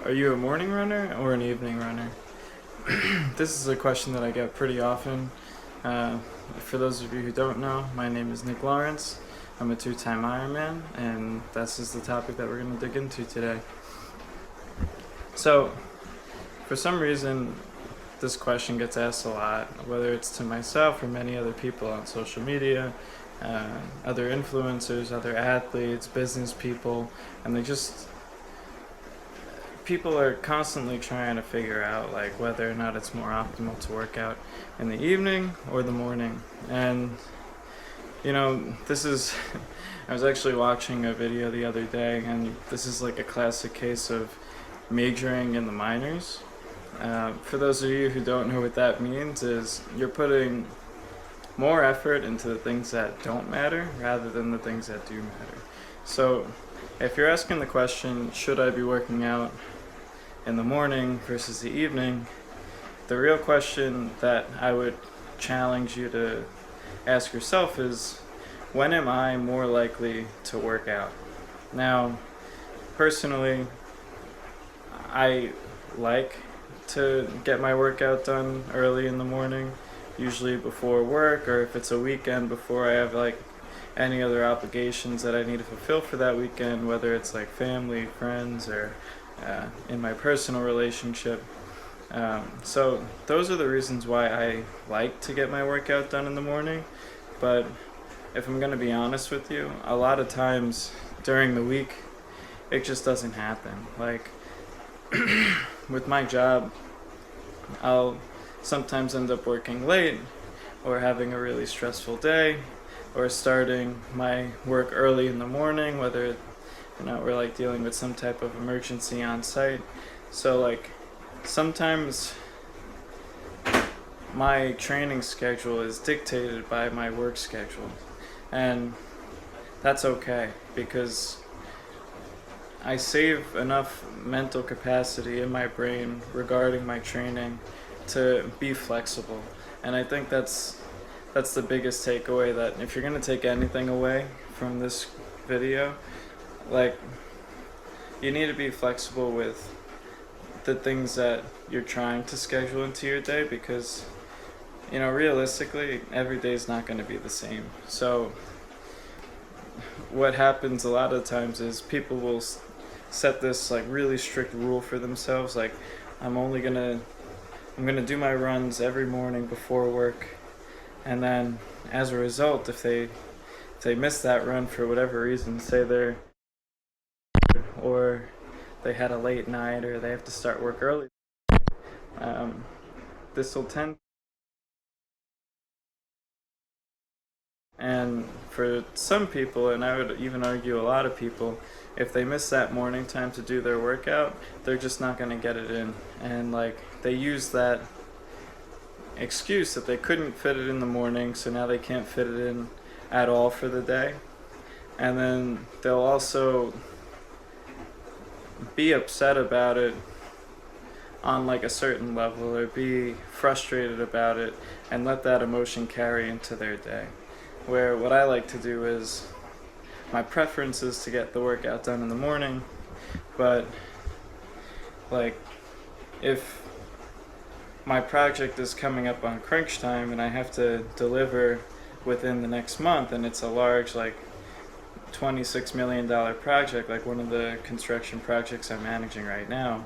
Are you a morning runner or an evening runner? This is a question that I get pretty often. Uh, for those of you who don't know, my name is Nick Lawrence. I'm a two-time Ironman, and this is the topic that we're going to dig into today. So, for some reason, this question gets asked a lot, whether it's to myself or many other people on social media, other influencers, other athletes, business people, and people are constantly trying to figure out like whether or not it's more optimal to work out in the evening or the morning. And this is I was actually watching a video the other day, and this is like a classic case of majoring in the minors. For those of you who don't know what that means, is you're putting more effort into the things that don't matter rather than the things that do matter. So if you're asking the question, should I be working out in the morning versus the evening, the real question that I would challenge you to ask yourself is, when am I more likely to work out? Now, personally, I like to get my workout done early in the morning, usually before work, or if it's a weekend, before I have like any other obligations that I need to fulfill for that weekend, whether it's like family, friends, or in my personal relationship. So those are the reasons why I like to get my workout done in the morning. But if I'm going to be honest with you, a lot of times during the week, it just doesn't happen. Like with my job, I'll sometimes end up working late, or having a really stressful day, or starting my work early in the morning, whether we're like dealing with some type of emergency on site. So like sometimes my training schedule is dictated by my work schedule, and that's okay because I save enough mental capacity in my brain regarding my training to be flexible. And I think that's the biggest takeaway, that if you're going to take anything away from this video, like, you need to be flexible with the things that you're trying to schedule into your day, because realistically every day is not going to be the same. So what happens a lot of times is people will set this like really strict rule for themselves, like I'm gonna do my runs every morning before work, and then as a result, if they miss that run for whatever reason, say they're or they had a late night, or they have to start work early, this will tend. And for some people, and I would even argue a lot of people, if they miss that morning time to do their workout, they're just not going to get it in. And like they use that excuse that they couldn't fit it in the morning, so now they can't fit it in at all for the day. And then they'll also be upset about it on like a certain level, or be frustrated about it and let that emotion carry into their day. Where what I like to do is, my preference is to get the workout done in the morning, but like if my project is coming up on crunch time and I have to deliver within the next month, and it's a large like $26 million project, like one of the construction projects I'm managing right now,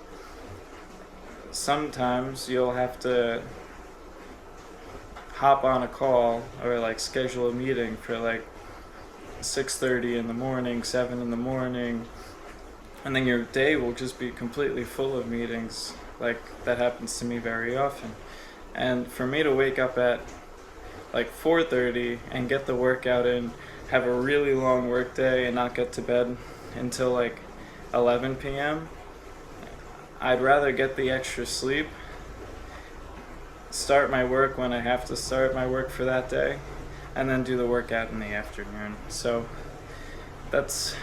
sometimes you'll have to hop on a call or like schedule a meeting for like 6:30 in the morning, 7 in the morning, and then your day will just be completely full of meetings. Like that happens to me very often. And for me to wake up at like 4:30 and get the workout in, have a really long work day, and not get to bed until like 11 p.m., I'd rather get the extra sleep, start my work when I have to start my work for that day, and then do the workout in the afternoon. So that's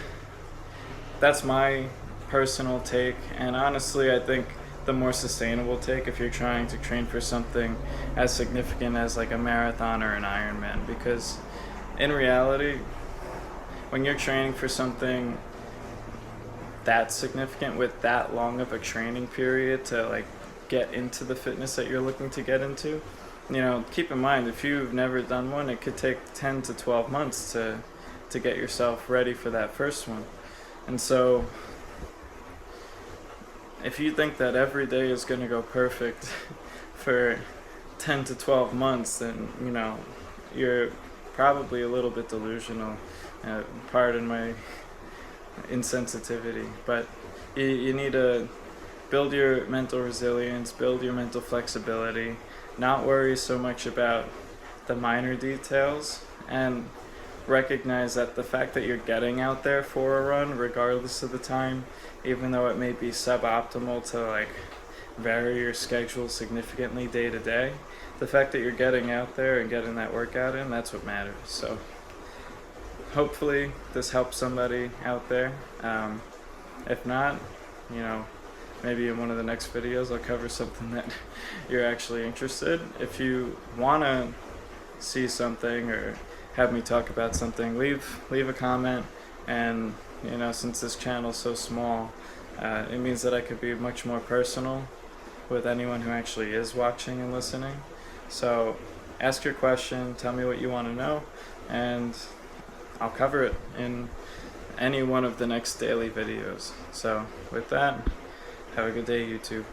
my personal take, and honestly I think the more sustainable take if you're trying to train for something as significant as like a marathon or an Ironman. Because in reality, when you're training for something that significant with that long of a training period to like get into the fitness that you're looking to get into. You know, keep in mind, if you've never done one, it could take 10 to 12 months to get yourself ready for that first one. And so if you think that every day is going to go perfect for 10 to 12 months, then, you know, you're probably a little bit delusional. Pardon my insensitivity, but you need to build your mental resilience, build your mental flexibility, not worry so much about the minor details, and recognize that the fact that you're getting out there for a run, regardless of the time, even though it may be suboptimal to like vary your schedule significantly day to day, the fact that you're getting out there and getting that workout in, that's what matters. So hopefully this helps somebody out there. If not, you know, maybe in one of the next videos I'll cover something that you're actually interested. If you want to see something or have me talk about something, leave a comment. And you know, since this channel is so small, it means that I could be much more personal with anyone who actually is watching and listening. So ask your question, tell me what you want to know, and I'll cover it in any one of the next daily videos. So with that, have a good day, YouTube.